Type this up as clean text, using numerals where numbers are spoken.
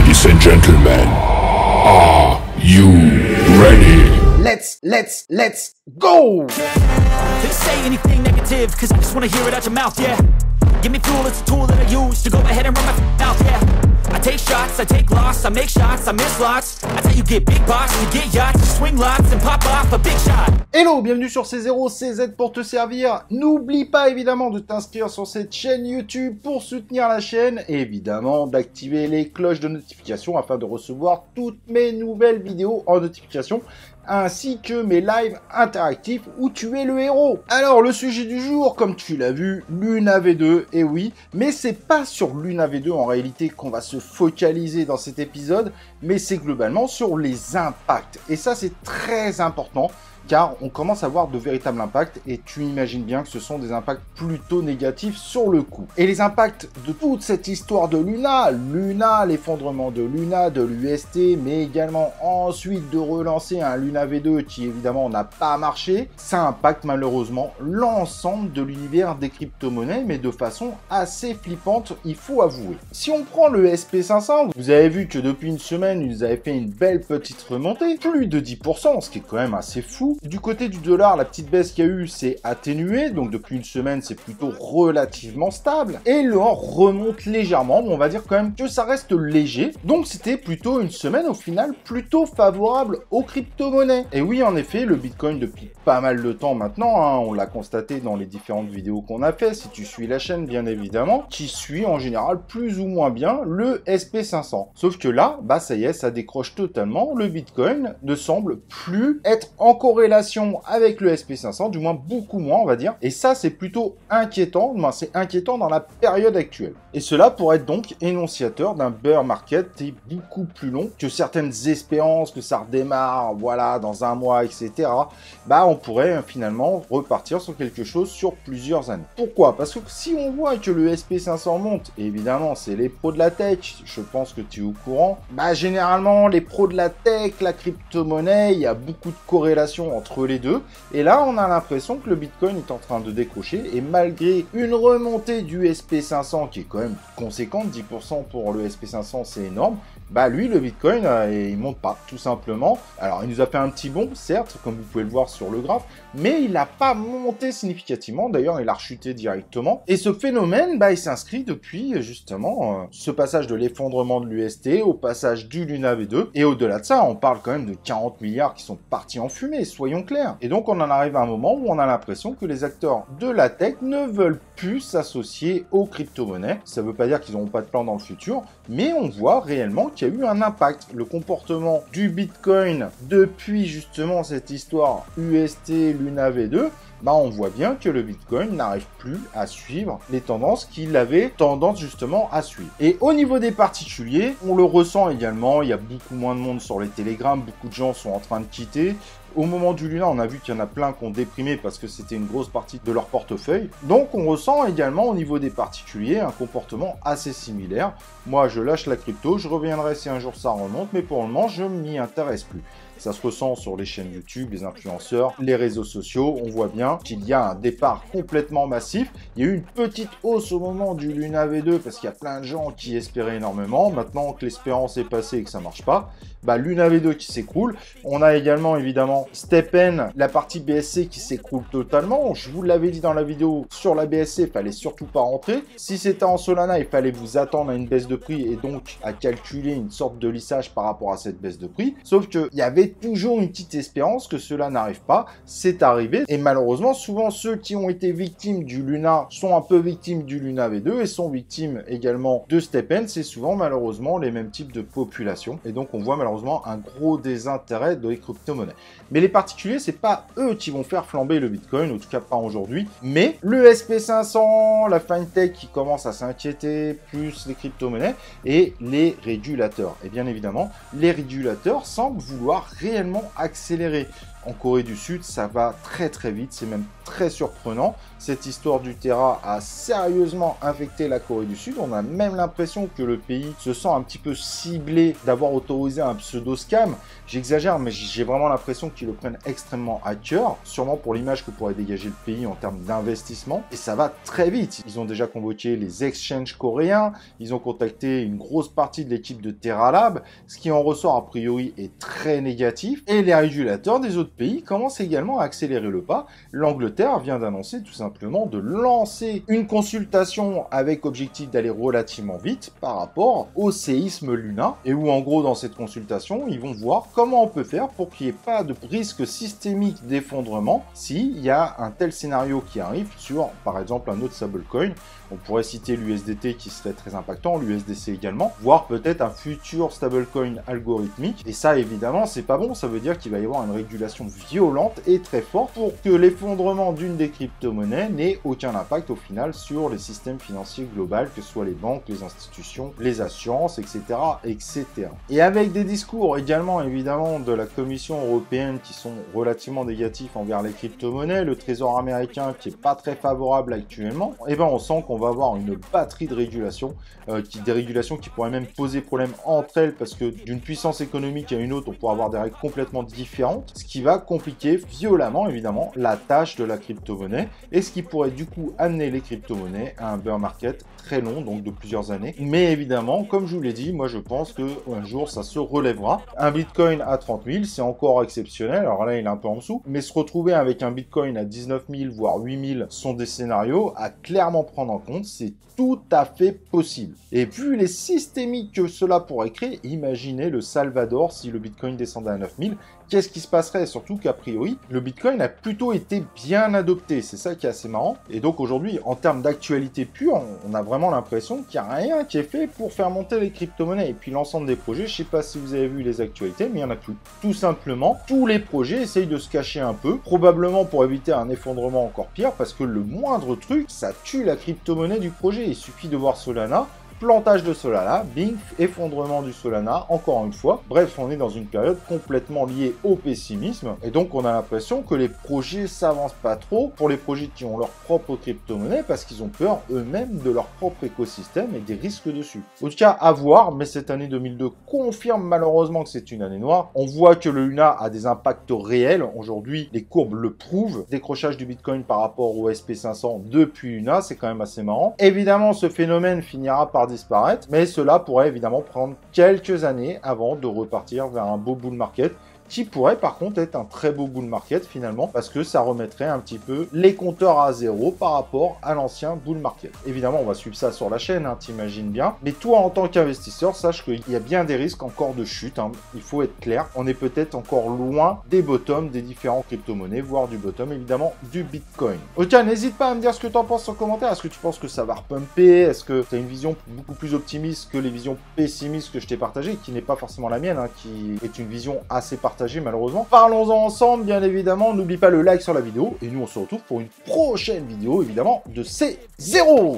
Ladies and gentlemen, are you ready? Let's go! They say anything negative, cause I just wanna hear it out your mouth, yeah. Give me fuel, it's a tool that I use to go ahead and run my mouth, yeah. I take shots, I take loss, I make shots, I miss lots. That's how you get big box, you get yachts, you swing lots and pop off a big shot. Hello, bienvenue sur C0, CZ pour te servir. N'oublie pas évidemment de t'inscrire sur cette chaîne YouTube pour soutenir la chaîne et évidemment d'activer les cloches de notification afin de recevoir toutes mes nouvelles vidéos en notification ainsi que mes lives interactifs où tu es le héros. Alors le sujet du jour, comme tu l'as vu, Luna V2, et oui, mais c'est pas sur Luna V2 en réalité qu'on va se focaliser dans cet épisode, mais c'est globalement sur les impacts. Et ça c'est très important, car on commence à voir de véritables impacts, et tu imagines bien que ce sont des impacts plutôt négatifs sur le coup. Et les impacts de toute cette histoire de Luna, l'effondrement de Luna, de l'UST, mais également ensuite de relancer un Luna V2 qui évidemment n'a pas marché, ça impacte malheureusement l'ensemble de l'univers des crypto-monnaies, mais de façon assez flippante, il faut avouer. Si on prend le SP500, vous avez vu que depuis une semaine, ils avaient fait une belle petite remontée, plus de 10%, ce qui est quand même assez fou. Du côté du dollar, la petite baisse qu'il y a eu s'est atténuée, donc depuis une semaine, c'est plutôt relativement stable. Et l'or remonte légèrement, mais on va dire quand même que ça reste léger. Donc c'était plutôt une semaine au final plutôt favorable aux crypto-monnaies. Et oui, en effet, le Bitcoin depuis pas mal de temps maintenant, hein, on l'a constaté dans les différentes vidéos qu'on a fait, si tu suis la chaîne bien évidemment, qui suit en général plus ou moins bien le SP500. Sauf que là, bah ça y est, ça décroche totalement, le Bitcoin ne semble plus être en corrélation avec le SP500, du moins beaucoup moins on va dire, et ça c'est plutôt inquiétant, c'est inquiétant dans la période actuelle. Et cela pourrait être donc énonciateur d'un bear market qui est beaucoup plus long que certaines espérances que ça redémarre, voilà, dans un mois, etc. Bah on pourrait finalement repartir sur quelque chose sur plusieurs années. Pourquoi? Parce que si on voit que le SP500 monte, et évidemment c'est les pros de la tech, je pense que tu es au courant, bah généralement les pros de la tech, la crypto-monnaie, il y a beaucoup de corrélation entre les deux, et là on a l'impression que le Bitcoin est en train de décrocher, et malgré une remontée du SP500 qui est quand même conséquente, 10% pour le SP500 c'est énorme, bah lui le Bitcoin il monte pas tout simplement. Alors il nous a fait un petit bond certes, comme vous pouvez le voir sur le graphe, mais il n'a pas monté significativement, d'ailleurs il a rechuté directement, et ce phénomène bah il s'inscrit depuis justement ce passage de l'effondrement de l'UST au passage du Luna V2, et au-delà de ça on parle quand même de 40 milliards qui sont partis en fumée, soyons clairs. Et donc on en arrive à un moment où on a l'impression que les acteurs de la tech ne veulent plus s'associer aux crypto-monnaies. Ça ne veut pas dire qu'ils n'auront pas de plan dans le futur, mais on voit réellement qu'il y a eu un impact. Le comportement du Bitcoin depuis justement cette histoire UST Luna V2, bah on voit bien que le Bitcoin n'arrive plus à suivre les tendances qu'il avait tendance justement à suivre. Et au niveau des particuliers, on le ressent également, il y a beaucoup moins de monde sur les télégrammes, beaucoup de gens sont en train de quitter. Au moment du Luna, on a vu qu'il y en a plein qui ont déprimé parce que c'était une grosse partie de leur portefeuille. Donc on ressent également au niveau des particuliers un comportement assez similaire. Moi je lâche la crypto, je reviendrai si un jour ça remonte, mais pour le moment je m'y intéresse plus. Ça se ressent sur les chaînes YouTube, les influenceurs, les réseaux sociaux. On voit bien qu'il y a un départ complètement massif. Il y a eu une petite hausse au moment du Luna V2 parce qu'il y a plein de gens qui espéraient énormément. Maintenant que l'espérance est passée et que ça marche pas, bah Luna V2 qui s'écroule. On a également évidemment STEPN, la partie BSC qui s'écroule totalement. Je vous l'avais dit dans la vidéo sur la BSC, il fallait surtout pas rentrer. Si c'était en Solana, il fallait vous attendre à une baisse de prix et donc à calculer une sorte de lissage par rapport à cette baisse de prix. Sauf qu'il y avait toujours une petite espérance que cela n'arrive pas, c'est arrivé, et malheureusement souvent ceux qui ont été victimes du Luna sont un peu victimes du Luna V2 et sont victimes également de STEPN, c'est souvent malheureusement les mêmes types de populations, et donc on voit malheureusement un gros désintérêt de les crypto-monnaies. Mais les particuliers, c'est pas eux qui vont faire flamber le Bitcoin, en tout cas pas aujourd'hui, mais le SP500, la FinTech qui commence à s'inquiéter, plus les crypto-monnaies, et les régulateurs. Et bien évidemment, les régulateurs semblent vouloir réellement accélérer. en Corée du Sud, ça va très très vite, c'est même très surprenant. Cette histoire du Terra a sérieusement infecté la Corée du Sud. On a même l'impression que le pays se sent un petit peu ciblé d'avoir autorisé un pseudo-scam. J'exagère, mais j'ai vraiment l'impression qu'ils le prennent extrêmement à cœur, sûrement pour l'image que pourrait dégager le pays en termes d'investissement. Et ça va très vite. Ils ont déjà convoqué les exchanges coréens, ils ont contacté une grosse partie de l'équipe de Terra Lab, ce qui en ressort a priori est très négatif. Et les régulateurs des autres pays commencent également à accélérer le pas. L'Angleterre vient d'annoncer tout simplement de lancer une consultation avec objectif d'aller relativement vite par rapport au séisme Luna, et où en gros dans cette consultation ils vont voir comment on peut faire pour qu'il n'y ait pas de risque systémique d'effondrement s'il y a un tel scénario qui arrive sur par exemple un autre stablecoin. On pourrait citer l'USDT qui serait très impactant, l'USDC également, voire peut-être un futur stablecoin algorithmique. Et ça, évidemment, c'est pas bon. Ça veut dire qu'il va y avoir une régulation violente et très forte pour que l'effondrement d'une des crypto-monnaies n'ait aucun impact au final sur les systèmes financiers globaux, que ce soit les banques, les institutions, les assurances, etc., etc. Et avec des discours également, évidemment, de la Commission européenne qui sont relativement négatifs envers les crypto-monnaies, le Trésor américain qui est pas très favorable actuellement, et ben on sent qu'on va avoir une batterie de régulations, des régulations qui pourraient même poser problème entre elles, parce que d'une puissance économique à une autre, on pourra avoir des règles complètement différentes, ce qui va compliquer violemment, évidemment, la tâche de la crypto-monnaie, et ce qui pourrait du coup amener les crypto-monnaies à un bear market très long, donc de plusieurs années. Mais évidemment, comme je vous l'ai dit, moi je pense qu'un jour ça se relèvera. Un Bitcoin à 30 000, c'est encore exceptionnel, alors là il est un peu en dessous, mais se retrouver avec un Bitcoin à 19 000, voire 8 000 sont des scénarios à clairement prendre en compte, c'est tout à fait possible. Et vu les systémiques que cela pourrait créer, imaginez le Salvador si le Bitcoin descendait à 9 000, qu'est-ce qui se passerait? Surtout qu'a priori, le Bitcoin a plutôt été bien adopté, c'est ça qui est assez marrant. Et donc aujourd'hui, en termes d'actualité pure, on a vraiment l'impression qu'il n'y a rien qui est fait pour faire monter les crypto-monnaies. Et puis l'ensemble des projets, je ne sais pas si vous avez vu les actualités, mais il n'y en a plus. Tout simplement, tous les projets essayent de se cacher un peu, probablement pour éviter un effondrement encore pire, parce que le moindre truc, ça tue la crypto-monnaie du projet. Il suffit de voir Solana, plantage de Solana, bing, effondrement du Solana, encore une fois. Bref, on est dans une période complètement liée au pessimisme, et donc on a l'impression que les projets s'avancent pas trop pour les projets qui ont leur propre crypto-monnaie, parce qu'ils ont peur eux-mêmes de leur propre écosystème et des risques dessus. En tout cas, à voir, mais cette année 2002 confirme malheureusement que c'est une année noire. On voit que le Luna a des impacts réels. Aujourd'hui, les courbes le prouvent. Décrochage du Bitcoin par rapport au SP500 depuis Luna, c'est quand même assez marrant. Évidemment, ce phénomène finira par disparaître, mais cela pourrait évidemment prendre quelques années avant de repartir vers un beau bull market, qui pourrait par contre être un très beau bull market finalement, parce que ça remettrait un petit peu les compteurs à zéro par rapport à l'ancien bull market. Évidemment, on va suivre ça sur la chaîne, hein, t'imagines bien, mais toi en tant qu'investisseur, sache qu'il y a bien des risques encore de chute, hein. Il faut être clair, on est peut-être encore loin des bottoms des différents crypto-monnaies, voire du bottom évidemment du Bitcoin. Ok, n'hésite pas à me dire ce que tu en penses en commentaire. Est-ce que tu penses que ça va repumper? Est-ce que tu as une vision beaucoup plus optimiste que les visions pessimistes que je t'ai partagées, qui n'est pas forcément la mienne, hein, qui est une vision assez partagée malheureusement. Parlons-en ensemble, bien évidemment. N'oublie pas le like sur la vidéo. Et nous, on se retrouve pour une prochaine vidéo, évidemment, de C0.